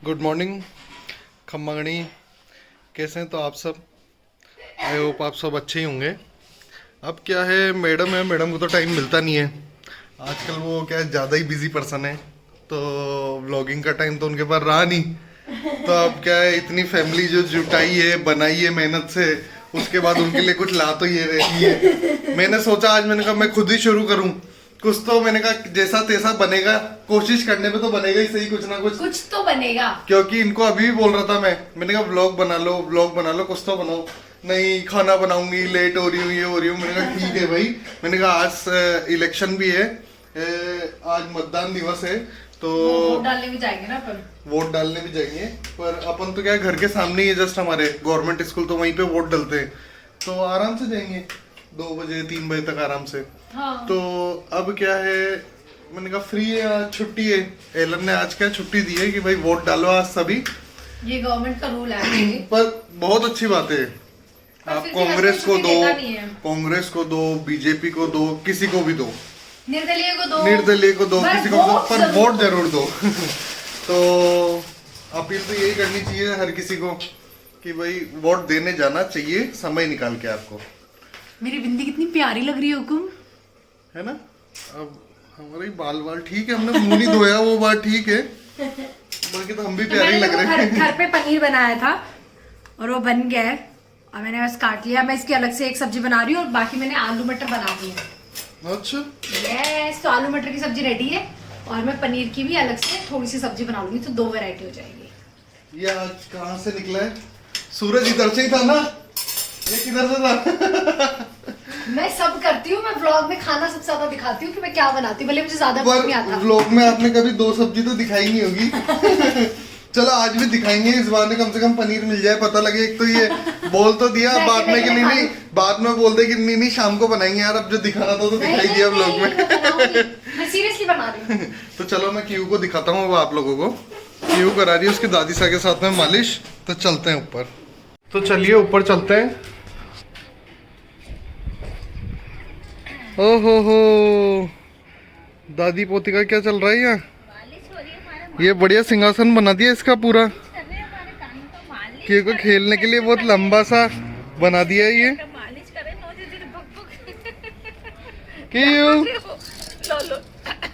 Good morning खम्मगणी, कैसे हैं तो आप सब। आई होप आप सब अच्छे ही होंगे। अब क्या है, मैडम है, मैडम को तो टाइम मिलता नहीं है आजकल। वो क्या है, ज़्यादा ही बिजी पर्सन है, तो व्लॉगिंग का टाइम तो उनके पास रहा नहीं। तो अब क्या है, इतनी फैमिली जो जुटाई है, बनाई है मेहनत से, उसके बाद उनके लिए कुछ ला तो ये रही है। मैंने सोचा आज, मैंने कहा मैं खुद ही शुरू करूँ कुछ। तो मैंने कहा जैसा तैसा बनेगा, कोशिश करने में तो बनेगा ही सही, कुछ ना कुछ तो बनेगा। क्योंकि इनको अभी भी बोल रहा था मैंने कहा व्लॉग बना लो, व्लॉग बना लो, कुछ तो बनाओ। नहीं, खाना बनाऊंगी, लेट हो रही हूँ, ये हो रही हूँ। मैंने कहा ठीक है भाई। मैंने कहा आज इलेक्शन भी है, आज मतदान दिवस है, तो वोट डालने भी जाएंगे ना अपन। वोट डालने भी जाएंगे। पर अपन तो क्या है, घर के सामने ही है जस्ट हमारे गवर्नमेंट स्कूल, तो वहीं पे वोट डलते हैं, तो आराम से जाएंगे 2 बजे 3 बजे तक आराम से। हाँ। तो अब क्या है, मैंने कहा फ्री है आज, छुट्टी है। एलन ने आज क्या छुट्टी दी है कि भाई वोट डालो आज सभी। ये गवर्नमेंट का रूल है। पर बहुत अच्छी बात है, आप कांग्रेस को दो, कांग्रेस को दो, बीजेपी को दो, किसी को भी दो, निर्दलीय को दो, निर्दलीय को दो, किसी को भी दो, पर वोट जरूर दो। तो अपील तो यही करनी चाहिए हर किसी को कि भाई वोट देने जाना चाहिए, समय निकाल के आपको। मेरी बिंदी कितनी प्यारी लग रही है हुकुम, है ना। अब हमारे बाल ठीक है, हमने मुंह नहीं धोया, वो बात ठीक है, बाकी तो हम भी प्यारे लग रहे हैं। घर पे पनीर बनाया था और वो बन गया है, और मैंने बस काट लिया। मैं इसकी अलग से एक सब्जी बना रही हूँ, और बाकी मैंने आलू मटर बना दी है। अच्छा, यस, तो आलू मटर की सब्जी रेडी है, और मैं पनीर की भी अलग से थोड़ी सी सब्जी बना लूंगी, तो 2 वैरायटी हो जाएगी। ये आज कहाँ से निकला है? सूरज इधर से ही था ना, ये किधर से था? मैं सब करती हूँ, मैं व्लॉग में खाना सबसे ज्यादा दिखाती हूँ कि मैं क्या बनाती हूँ, भले मुझे ज्यादा कुछ नहीं आता। व्लॉग में आपने कभी 2 सब्जी तो दिखाई नहीं होगी। चलो आज भी दिखाएंगे, इस बार ने कम से कम पनीर मिल जाए, पता लगे। एक तो ये बोल तो दिया बाद में कि नहीं, बाद में बोल दे कि नहीं शाम को बनाएंगे यार, अब जो दिखाना था तो दिखाई दिया व्लॉग में। मैं सीरियसली बना रही हूँ। तो चलो मैं क्यू को दिखाता हूँ, आप लोगों को। क्यू करा रही है उसकी दादी सा के साथ में मालिश, तो चलते हैं ऊपर। तो चलिए ऊपर चलते हैं। हो दादी पोती का क्या चल रहा है यहाँ? ये बढ़िया सिंहासन बना दिया इसका पूरा, क्यों को खेलने के लिए बहुत लंबा सा बना दिया है ये। क्यों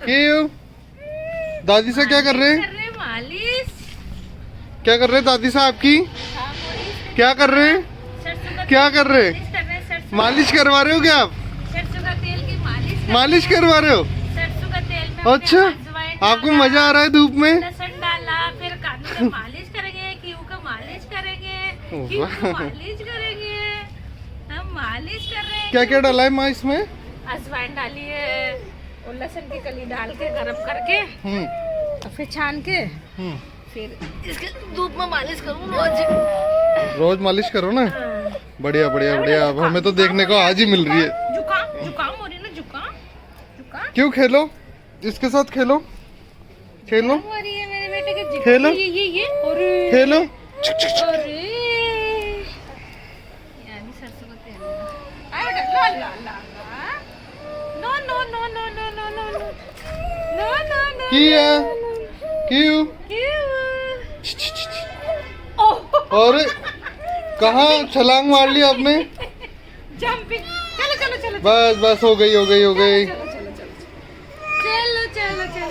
क्यों दादी सा क्या कर रहे हैं? क्या कर रहे हैं दादी साहब की? क्या कर रहे हैं? क्या कर रहे हैं? मालिश करवा रहे हो क्या आप? मालिश करवा रहे हो? सरसों का तेल में अच्छा, आपको मजा आ रहा है धूप में? लहसुन डाला, फिर कानों का मालिश करेंगे, कीऊ का मालिश करेंगे, कीऊ का मालिश करेंगे, हम मालिश कर रहे हैं। क्या क्या डाला है माँ इसमें? अजवाइन डाली है और लहसुन की कली डाल के गरम करके और फिर छान के फिर इसके धूप में मालिश करूँ रोज। रोज मालिश करो ना। बढ़िया बढ़िया बढ़िया। अब हमें तो देखने को आज ही मिल रही है। जुकाम हो रही है ना, जुकाम। क्यों, खेलो इसके साथ, खेलो खेलो हो रही है मेरे बेटे के जुकाम। खेलो ये अरे खेलो। अरे यानी सरसों का तेल आ बेटा, ला ला ला no no no no no no no no no no no किया क्यों? अरे कहाँ छलांग मार ली आपने? जंपिंग। चलो चलो चलो बस बस, हो गई हो गई हो गई। चलो चलो चलो चलो चलो चलो।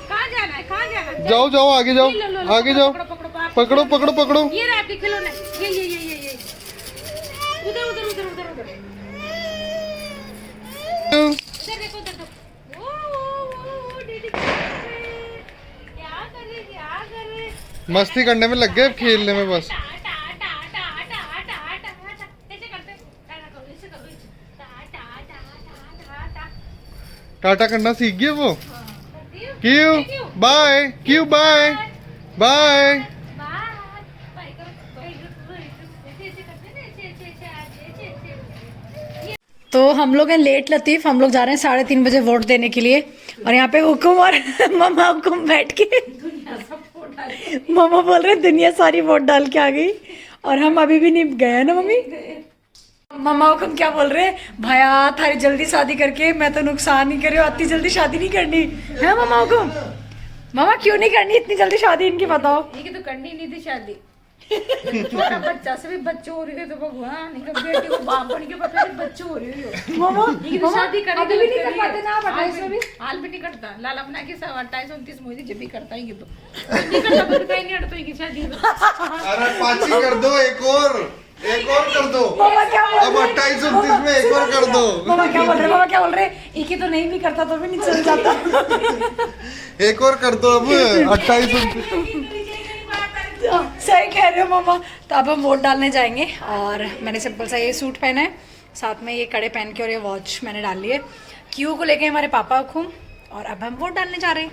कहाँ जाना है, कहाँ जाना है? जाओ जाओ, आगे जाओ, आगे जाओ। पकड़ो पकड़ो पकड़ो। ये रहा आपके खिलौने, ये उधर उधर उधर उधर उधर देखो उधर देखो। ओ दीदी क्या कर रहे? मस्ती करने में लग गए, खेलने में बस। टाटा करना सीख गए वो। क्यों बाय, क्यों बाय बाय। तो हम लोग हैं लेट लतीफ, हम लोग जा रहे हैं 3:30 बजे वोट देने के लिए, और यहाँ पे हुकुम और मम्मा हुकुम बैठ के मम्मा बोल रहे हैं दुनिया सारी वोट डाल के आ गई, और हम अभी भी नहीं गए हैं ना मम्मी। मम्मा हुकुम क्या बोल रहे हैं, भैया थारी जल्दी शादी करके मैं तो नुकसान नहीं कर रही हूँ, इतनी जल्दी शादी नहीं करनी है मम्मा हुकुम। मामा क्यों नहीं करनी इतनी जल्दी शादी इनकी, बताओ। ये तो करनी नहीं थी शादी। छोटा बच्चा से भी बच्चे हो रही है तो भगवान इनका बेटी को बाप बन के पता नहीं बच्चे हो रही हो। मामा लेकिन शादी करनी अभी भी नहीं कर पाते ना आप 28 में भी? हाल भी नहीं करता। लाला बना के सब 28-29 मोदी जब भी करता ही तो नहीं करता तो कहीं नहीं हटता की शादी। अरे 5 कर दो, एक और कर दो। मामा क्या बोल अब 28-29 में एक और कर दो। मामा क्या बोल रहे एक ही तो नहीं भी करता तो भी नहीं चल जाता। एक और कर दो अब 28-29। सही कह रहे हो मामा। तो अब हम वोट डालने जाएंगे और मैंने सिंपल सा ये सूट पहना है, साथ में ये कड़े पहन के और ये वॉच मैंने डाल ली है। क्यू को लेके हमारे पापा को और अब हम वोट डालने जा रहे हैं।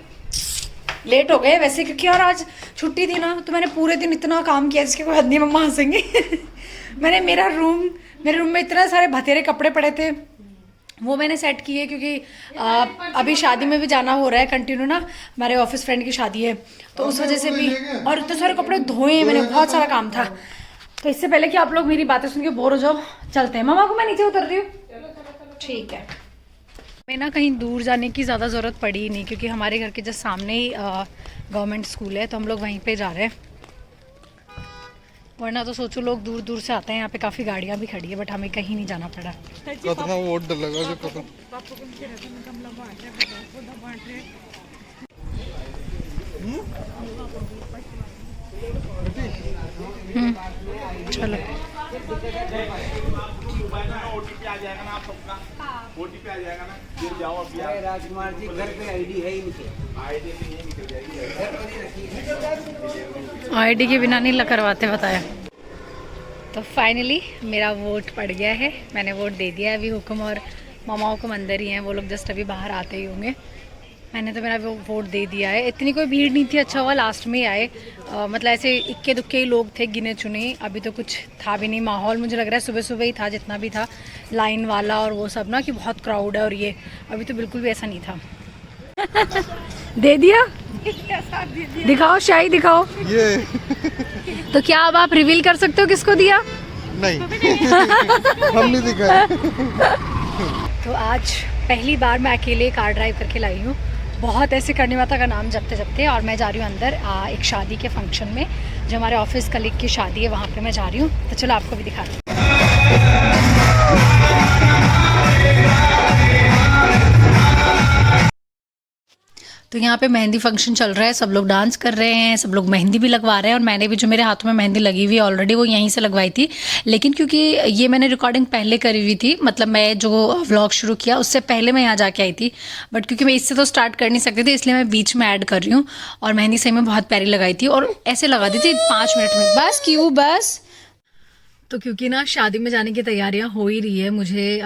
लेट हो गए वैसे क्योंकि और आज छुट्टी थी ना तो मैंने पूरे दिन इतना काम किया जिसके कोई हद नहीं, मम्मा हंसेंगे। मैंने मेरे रूम में इतने सारे भतेरे कपड़े पड़े थे वो मैंने सेट किए क्योंकि अभी शादी में भी जाना हो रहा है कंटिन्यू ना, हमारे ऑफिस फ्रेंड की शादी है तो उस वजह से भी, और इतने सारे कपड़े धोए मैंने, बहुत सारा काम था। तो इससे पहले कि आप लोग मेरी बातें सुन के बोर हो जाओ चलते हैं। मामा को मैं नीचे उतर रही हूँ। ठीक है। हमें ना कहीं दूर जाने की ज़्यादा ज़रूरत पड़ी ही नहीं क्योंकि हमारे घर के जस्ट सामने ही गवर्नमेंट स्कूल है तो हम लोग वहीं पे जा रहे हैं। वरना तो सोचो लोग दूर दूर से आते हैं, यहाँ पे काफ़ी गाड़ियाँ भी खड़ी है बट हमें कहीं नहीं जाना पड़ा। कितना वोट डलेगा जो पता। चलो राजकुमार जी घर पे आईडी है ही नहीं। आईडी के बिना नहीं करवाते बताया। तो फाइनली मेरा वोट पड़ गया है, मैंने वोट दे दिया है। अभी हुक्म और मामा हुक्म अंदर ही हैं, वो लोग जस्ट अभी बाहर आते ही होंगे। मैंने तो मेरा वोट दे दिया है। इतनी कोई भीड़ नहीं थी, अच्छा हुआ लास्ट में ही आए। मतलब ऐसे इक्के दुक्के ही लोग थे गिने चुने, अभी तो कुछ था भी नहीं। माहौल मुझे लग रहा है सुबह सुबह ही था जितना भी था, लाइन वाला और वो सब ना कि बहुत क्राउड है, और ये अभी तो बिल्कुल भी ऐसा नहीं था। दे दिया? दिखाओ शाही दिखाओ। ये तो क्या अब आप रिवील कर सकते हो किसको दिया? नहीं हम नहीं दिखाए। तो आज पहली बार मैं अकेले कार ड्राइव करके लाई हूँ। बहुत ऐसे करनी माता का नाम जपते जपते, और मैं जा रही हूँ अंदर एक शादी के फंक्शन में, जो हमारे ऑफिस कलीग की शादी है, वहाँ पे मैं जा रही हूँ। तो चलो आपको भी दिखाती हूँ। तो यहाँ पे मेहंदी फंक्शन चल रहा है, सब लोग डांस कर रहे हैं, सब लोग मेहंदी भी लगवा रहे हैं, और मैंने भी जो मेरे हाथों में मेहंदी लगी हुई है ऑलरेडी वो यहीं से लगवाई थी। लेकिन क्योंकि ये मैंने रिकॉर्डिंग पहले करी हुई थी, मतलब मैं जो व्लॉग शुरू किया उससे पहले मैं यहाँ जाके आई थी, बट क्योंकि मैं इससे तो स्टार्ट कर नहीं सकती थी इसलिए मैं बीच में ऐड कर रही हूँ। और मेहंदी सही में बहुत प्यारी लगाई थी, और ऐसे लगा दी थी 5 मिनट में, बस क्यों बस। तो क्योंकि ना शादी में जाने की तैयारियां हो ही रही है, मुझे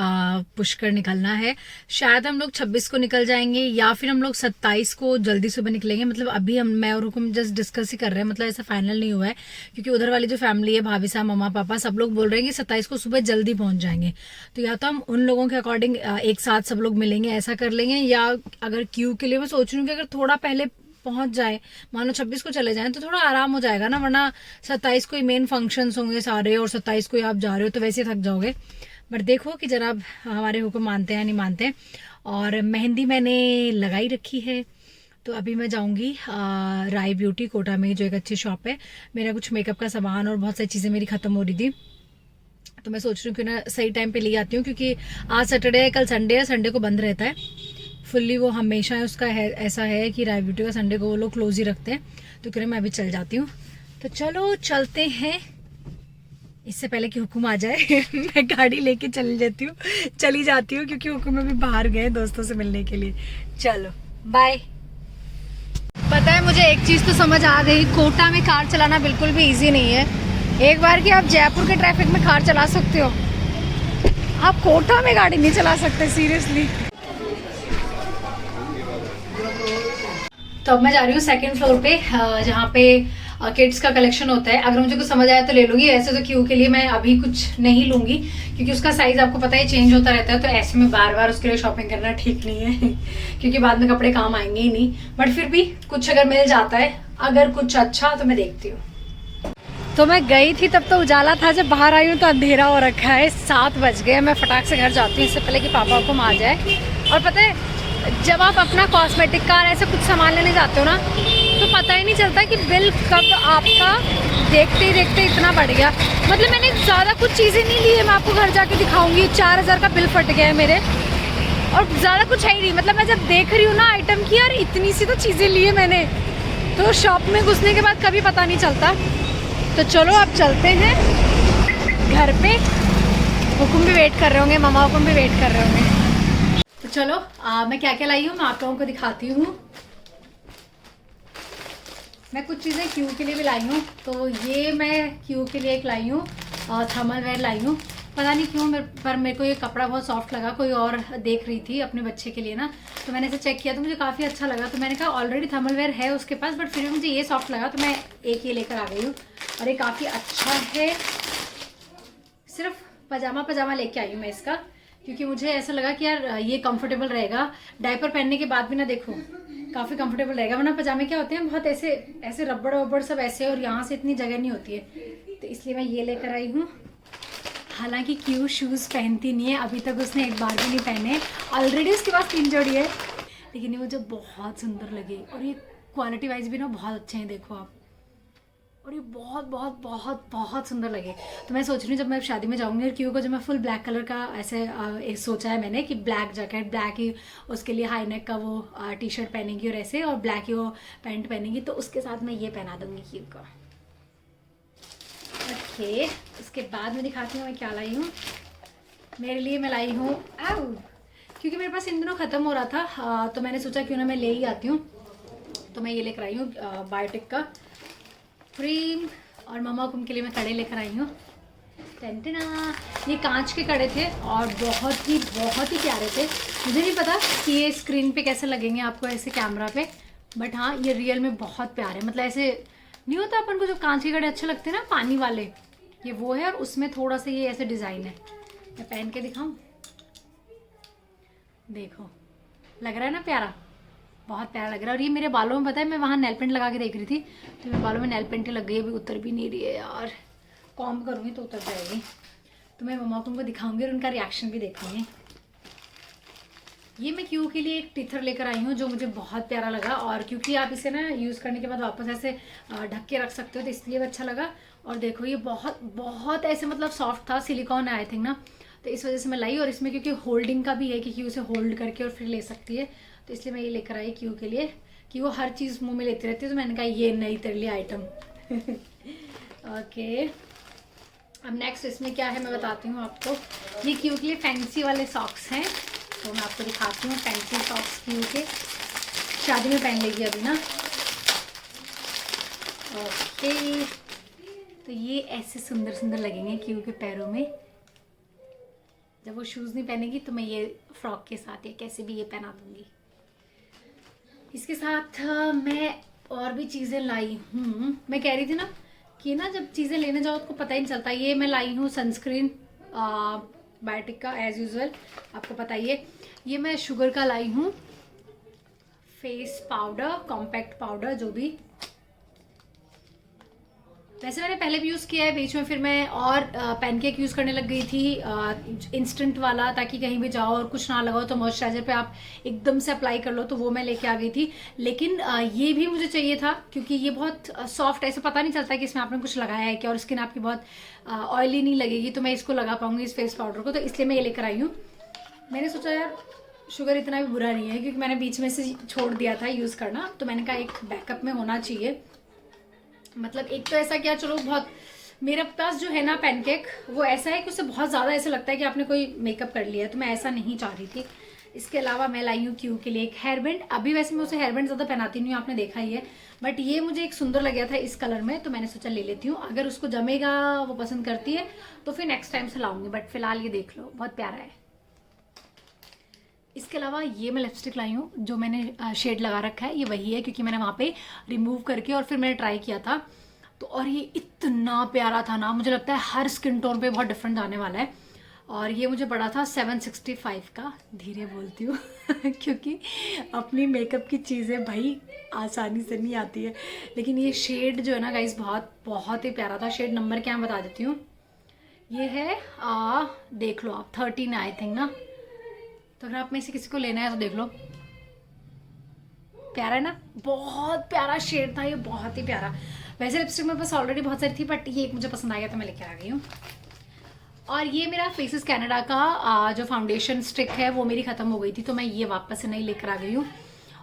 पुष्कर निकलना है। शायद हम लोग 26 को निकल जाएंगे या फिर हम लोग 27 को जल्दी सुबह निकलेंगे। मतलब अभी मैं और हुकुम जस्ट डिस्कस ही कर रहे हैं, मतलब ऐसा फाइनल नहीं हुआ है क्योंकि उधर वाली जो फैमिली है, भाभी साहब, मम्मा पापा, सब लोग बोल रहे हैं कि 27 को सुबह जल्दी पहुंच जाएंगे। तो या तो हम उन लोगों के अकॉर्डिंग एक साथ सब लोग मिलेंगे, ऐसा कर लेंगे, या अगर क्यू के लिए मैं सोच रही हूँ कि अगर थोड़ा पहले पहुंच जाए, मानो 26 को चले जाएं तो थोड़ा आराम हो जाएगा ना, वरना 27 को ही मेन फंक्शंस होंगे सारे और 27 को ही आप जा रहे हो तो वैसे थक जाओगे। बट देखो कि जरा हमारे हुक्म मानते हैं नहीं मानते। और मेहंदी मैंने लगाई रखी है, तो अभी मैं जाऊंगी राय ब्यूटी कोटा में, जो एक अच्छी शॉप है। मेरा कुछ मेकअप का सामान और बहुत सारी चीज़ें मेरी ख़त्म हो रही थी, तो मैं सोच रही हूँ कि ना सही टाइम पे ले आती हूँ, क्योंकि आज सैटरडे है, कल संडे है, संडे को बंद रहता है फुल्ली, वो हमेशा है उसका है, ऐसा है कि राय ब्यूटी का संडे को वो लोग क्लोज ही रखते हैं। तो कह मैं अभी चल जाती हूँ। तो चलो चलते हैं, इससे पहले कि हुकुम आ जाए मैं गाड़ी लेके चली जाती हूँ क्योंकि हुकुम अभी बाहर गए दोस्तों से मिलने के लिए। चलो बाय। पता है मुझे एक चीज़ तो समझ आ गई, कोटा में कार चलाना बिल्कुल भी ईजी नहीं है। एक बार कि आप जयपुर के ट्रैफिक में कार चला सकते हो, आप कोटा में गाड़ी नहीं चला सकते, सीरियसली। तो अब मैं जा रही हूँ 2nd फ्लोर पे, जहाँ पे किड्स का कलेक्शन होता है। अगर मुझे कुछ समझ आया तो ले लूँगी, ऐसे तो क्यू के लिए मैं अभी कुछ नहीं लूँगी क्योंकि उसका साइज़ आपको पता है चेंज होता रहता है, तो ऐसे में बार बार उसके लिए शॉपिंग करना ठीक नहीं है क्योंकि बाद में कपड़े काम आएंगे ही नहीं। बट फिर भी कुछ अगर मिल जाता है, अगर कुछ अच्छा, तो मैं देखती हूँ। तो मैं गई थी तब तो उजाला था, जब बाहर आई हूँ तो अंधेरा हो रखा है। 7 बज गए। मैं फटाक से घर जाती हूँ इससे पहले कि पापा को आ जाए। और पता है जब आप अपना कॉस्मेटिक का ऐसे कुछ सामान लेने जाते हो ना, तो पता ही नहीं चलता कि बिल कब आपका देखते ही देखते इतना बढ़ गया। मतलब मैंने ज़्यादा कुछ चीज़ें नहीं ली है, मैं आपको घर जाके दिखाऊंगी। 4000 का बिल फट गया है मेरे, और ज़्यादा कुछ है ही नहीं। मतलब मैं जब देख रही हूँ ना आइटम की, यार इतनी सी तो चीज़ें ली है मैंने, तो शॉप में घुसने के बाद कभी पता नहीं चलता। तो चलो अब चलते हैं घर पे। हुकुम भी वेट कर रहे होंगे, मामा हुकुम भी वेट कर रहे होंगे। तो चलो मैं क्या क्या लाई हूँ मैं आप लोगों को दिखाती हूँ। मैं कुछ चीज़ें क्यू के लिए भी लाई हूँ। तो ये मैं क्यू के लिए एक लाई हूँ और थर्मल वेयर लाई हूँ। पता नहीं क्यों पर मेरे को ये कपड़ा बहुत सॉफ्ट लगा। कोई और देख रही थी अपने बच्चे के लिए ना, तो मैंने इसे चेक किया तो मुझे काफ़ी अच्छा लगा। तो मैंने कहा ऑलरेडी थर्मल वेयर है उसके पास, बट फिर भी मुझे ये सॉफ्ट लगा तो मैं एक ये लेकर आ गई हूँ। और ये काफ़ी अच्छा है। सिर्फ पजामा लेके आई हूँ मैं इसका, क्योंकि मुझे ऐसा लगा कि यार ये कंफर्टेबल रहेगा। डायपर पहनने के बाद भी ना देखो काफ़ी कंफर्टेबल रहेगा। वरना पजामे क्या होते हैं बहुत ऐसे रबड़ वबड़ सब ऐसे, और यहाँ से इतनी जगह नहीं होती है। तो इसलिए मैं ये लेकर आई हूँ। हालांकि क्यू शूज़ पहनती नहीं है, अभी तक उसने एक बार भी नहीं पहने। ऑलरेडी उसके पास 3 जोड़ी है, लेकिन ये मुझे बहुत सुंदर लगे। और ये क्वालिटी वाइज भी ना बहुत अच्छे हैं, देखो आप। और ये बहुत बहुत बहुत बहुत सुंदर लगे। तो मैं सोच रही हूँ जब मैं शादी में जाऊँगी, और क्यू को जब मैं फुल ब्लैक कलर का ऐसे एक सोचा है मैंने कि ब्लैक जैकेट, ब्लैक ही उसके लिए हाई नेक का वो टी शर्ट पहनेगी और ऐसे, और ब्लैक ही वो पैंट पहनेगी, तो उसके साथ मैं ये पहना दूँगी क्यू को। ओके, उसके बाद मैं दिखाती हूँ मैं क्या लाई हूँ। मेरे लिए मैं लाई हूँ क्योंकि मेरे पास इन दिनों ख़त्म हो रहा था, तो मैंने सोचा क्यों ना मैं ले ही आती हूँ। तो मैं ये लेकर आई हूँ बायोटिक का क्रीम। और मम्मा हुकुम के लिए मैं कड़े लेकर आई हूँ। टेंटेना, ये कांच के कड़े थे और बहुत ही प्यारे थे। मुझे नहीं पता कि ये स्क्रीन पे कैसे लगेंगे आपको ऐसे कैमरा पे, बट हाँ ये रियल में बहुत प्यारे। मतलब ऐसे नहीं होता अपन को जो कांच के कड़े अच्छे लगते हैं ना पानी वाले, ये वो है। और उसमें थोड़ा सा ये ऐसे डिज़ाइन है। मैं पहन के दिखाऊं, देखो लग रहा है ना प्यारा, बहुत प्यारा लग रहा है। और ये मेरे बालों में, पता है मैं वहाँ नेल पेंट लगा के देख रही थी तो मेरे बालों में नेल पेंट ही लग गई, अभी उतर भी नहीं रही है यार। कॉम्ब करूँगी तो उतर जाएगी। तो मैं मम्मा को दिखाऊंगी और उनका रिएक्शन भी देखूंगी। ये मैं क्यू के लिए एक टीथर लेकर आई हूँ जो मुझे बहुत प्यारा लगा। और क्योंकि आप इसे ना यूज़ करने के बाद वापस ऐसे ढक के रख सकते हो, तो इसलिए भी अच्छा लगा। और देखो ये बहुत ऐसे मतलब सॉफ्ट था, सिलिकॉन है आई थिंक ना, तो इस वजह से मैं लाई। और इसमें क्योंकि होल्डिंग का भी है कि क्यू उसे होल्ड करके और फिर ले सकती है, तो इसलिए मैं ये लेकर आई क्यू के लिए, कि वो हर चीज़ मुँह में लेती रहती है। तो मैंने कहा ये नई तेरे लिए आइटम। ओके, अब नेक्स्ट इसमें क्या है मैं बताती हूँ आपको। ये क्यू के लिए फैंसी वाले सॉक्स हैं, तो मैं आपको दिखाती हूँ। फैंसी सॉक्स क्यू के, शादी में पहन लेगी अभी ना। ओके, तो ये ऐसे सुंदर सुंदर लगेंगे क्यू के पैरों में। जब वो शूज़ नहीं पहनेगी तो मैं ये फ्रॉक के साथ या कैसे भी ये पहना दूँगी। इसके साथ मैं और भी चीज़ें लाई हूँ। मैं कह रही थी ना कि ना जब चीज़ें लेने जाओ तो पता ही नहीं चलता। ये मैं लाई हूँ सनस्क्रीन बायोटिक का, एज यूजुअल आपको पता ही है। ये मैं शुगर का लाई हूँ, फेस पाउडर, कॉम्पैक्ट पाउडर जो भी। वैसे मैंने पहले भी यूज़ किया है बीच में, फिर मैं और पैनकेक यूज़ करने लग गई थी इंस्टेंट वाला, ताकि कहीं भी जाओ और कुछ ना लगाओ तो मॉइस्चराइजर पे आप एकदम से अप्लाई कर लो, तो वो मैं लेके आ गई थी। लेकिन ये भी मुझे चाहिए था क्योंकि ये बहुत सॉफ्ट, ऐसे पता नहीं चलता कि इसमें आपने कुछ लगाया है क्या, और स्किन आपकी बहुत ऑयली नहीं लगेगी, तो मैं इसको लगा पाऊंगी इस फेस पाउडर को, तो इसलिए मैं ये लेकर आई हूँ। मैंने सोचा यार शुगर इतना भी बुरा नहीं है, क्योंकि मैंने बीच में से छोड़ दिया था यूज़ करना, तो मैंने कहा एक बैकअप में होना चाहिए। मतलब एक तो ऐसा क्या, चलो बहुत, मेरे पास जो है ना पैनकेक वो ऐसा है कि उससे बहुत ज़्यादा ऐसा लगता है कि आपने कोई मेकअप कर लिया है, तो मैं ऐसा नहीं चाह रही थी। इसके अलावा मैं लाई हूँ क्यू के लिए एक हेयर बैंड। अभी वैसे मैं उसे हेयर बैंड ज़्यादा पहनाती नहीं हूँ, आपने देखा ही है, बट ये मुझे एक सुंदर लग गया था इस कलर में, तो मैंने सोचा ले लेती हूँ। अगर उसको जमेगा, वो पसंद करती है, तो फिर नेक्स्ट टाइम से लाऊंगी, बट फिलहाल ये देख लो बहुत प्यारा है। इसके अलावा ये मैं लिपस्टिक लाई हूँ, जो मैंने शेड लगा रखा है ये वही है, क्योंकि मैंने वहाँ पे रिमूव करके और फिर मैंने ट्राई किया था, तो और ये इतना प्यारा था ना, मुझे लगता है हर स्किन टोन पे बहुत डिफरेंट आने वाला है। और ये मुझे पड़ा था 765 का, धीरे बोलती हूँ क्योंकि अपनी मेकअप की चीज़ें भाई आसानी से नहीं आती है। लेकिन ये शेड जो है ना गाइस बहुत ही प्यारा था। शेड नंबर क्या मैं बता देती हूँ, ये है देख लो आप 13 आई थिंक ना, तो अगर आप में से किसी को लेना है तो देख लो, प्यारा है ना, बहुत प्यारा शेड था ये, बहुत ही प्यारा। वैसे लिपस्टिक मेरे पास ऑलरेडी बहुत सारी थी बट ये एक मुझे पसंद आ गया तो मैं लेकर आ गई हूँ। और ये मेरा फेसेस कनाडा का जो फाउंडेशन स्टिक है वो मेरी ख़त्म हो गई थी तो मैं ये वापस से नहीं लेकर आ गई हूँ।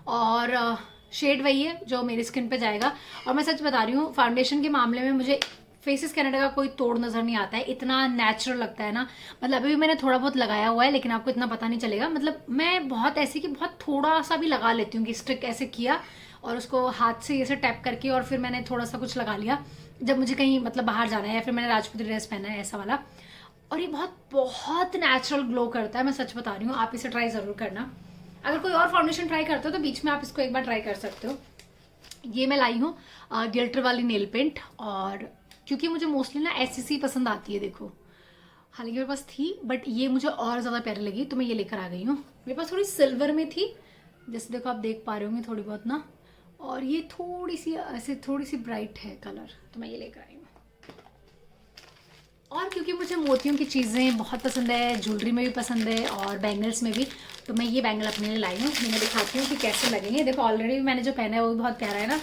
और शेड वही है जो मेरी स्किन पे जाएगा। और मैं सच बता रही हूँ, फाउंडेशन के मामले में मुझे फेसेस कनाडा का कोई तोड़ नज़र नहीं आता है, इतना नेचुरल लगता है ना। मतलब अभी भी मैंने थोड़ा बहुत लगाया हुआ है लेकिन आपको इतना पता नहीं चलेगा। मतलब मैं बहुत ऐसे कि बहुत थोड़ा सा भी लगा लेती हूँ कि स्टिक ऐसे किया और उसको हाथ से ऐसे टैप करके और फिर मैंने थोड़ा सा कुछ लगा लिया जब मुझे कहीं मतलब बाहर जाना है या फिर मैंने राजपूती ड्रेस पहना है ऐसा वाला। और ये बहुत बहुत नेचुरल ग्लो करता है, मैं सच बता रही हूँ। आप इसे ट्राई ज़रूर करना। अगर कोई और फाउंडेशन ट्राई करते हो तो बीच में आप इसको एक बार ट्राई कर सकते हो। ये मैं लाई हूँ गिल्टर वाली नेल पेंट, और क्योंकि मुझे मोस्टली ना ऐसी पसंद आती है, देखो हालांकि मेरे पास थी बट ये मुझे और ज़्यादा प्यारी लगी तो मैं ये लेकर आ गई हूँ। मेरे पास थोड़ी सिल्वर में थी, जैसे देखो आप देख पा रहे होंगे थोड़ी बहुत ना, और ये थोड़ी सी ऐसे थोड़ी सी ब्राइट है कलर तो मैं ये लेकर आई हूँ। और क्योंकि मुझे मोतियों की चीज़ें बहुत पसंद है, ज्वेलरी में भी पसंद है और बैंगल्स में भी, तो मैं ये बैंगल अपने लिए लाई हूँ। मैं दिखाती हूँ कि कैसे लगेंगे। देखो ऑलरेडी मैंने जो पहना है वो भी बहुत प्यारा है ना।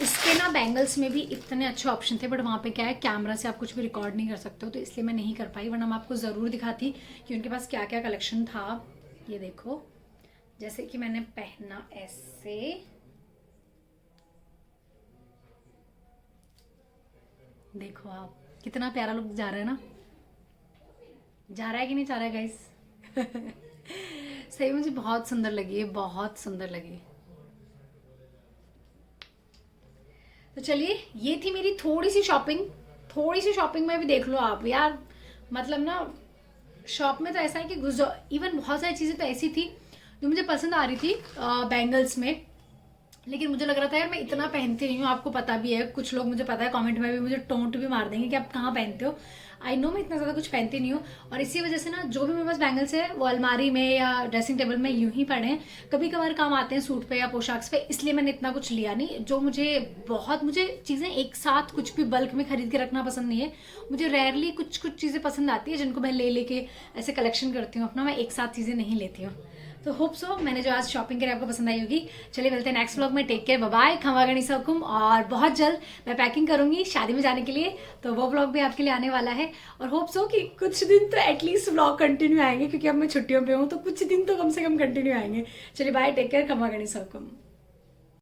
इसके ना बैंगल्स में भी इतने अच्छे ऑप्शन थे बट वहाँ पे क्या है, कैमरा से आप कुछ भी रिकॉर्ड नहीं कर सकते हो तो इसलिए मैं नहीं कर पाई, वरना मैं आपको ज़रूर दिखाती कि उनके पास क्या क्या कलेक्शन था। ये देखो, जैसे कि मैंने पहना ऐसे, देखो आप कितना प्यारा लुक जा रहा है ना, जा रहा है कि नहीं जा रहा है गाइस? सही मुझे बहुत सुंदर लगी है, बहुत सुंदर लगी। तो चलिए ये थी मेरी थोड़ी सी शॉपिंग में भी देख लो आप यार। मतलब ना शॉप में तो ऐसा है कि घुस जाओ। इवन बहुत सारी चीज़ें तो ऐसी थी जो मुझे पसंद आ रही थी बैंगल्स में, लेकिन मुझे लग रहा था यार मैं इतना पहनती नहीं हूँ। आपको पता भी है, कुछ लोग मुझे पता है कमेंट में भी मुझे टोंट भी मार देंगे कि आप कहाँ पहनते हो। आई नो मैं इतना ज़्यादा कुछ पहनती नहीं हूँ और इसी वजह से ना जो भी मेरे पास बैंगल्स है वो अलमारी में या ड्रेसिंग टेबल में यूं ही पड़े हैं। कभी कभार काम आते हैं सूट पे या पोशाक पे, इसलिए मैंने इतना कुछ लिया नहीं। जो मुझे चीज़ें एक साथ कुछ भी बल्क में खरीद के रखना पसंद नहीं है। मुझे रेयरली कुछ चीज़ें पसंद आती है जिनको मैं ले ऐसे कलेक्शन करती हूँ अपना। मैं एक साथ चीज़ें नहीं लेती हूँ। तो होप सो मैंने जो आज शॉपिंग करी आपको पसंद आई होगी। चलिए मिलते हैं नेक्स्ट व्लॉग में। टेक केयर, बाय बाय, खमा गणेश हुकुम। और बहुत जल्द मैं पैकिंग करूंगी शादी में जाने के लिए, तो वो व्लॉग भी आपके लिए आने वाला है। और होप सो कि कुछ दिन तो एटलीस्ट व्लॉग कंटिन्यू आएंगे, क्योंकि अब मैं छुट्टियों पे हूँ तो कुछ दिन तो कम से कम कंटिन्यू आएंगे। चलिए बाय, टेक केयर, खमा गणेश हुकुम।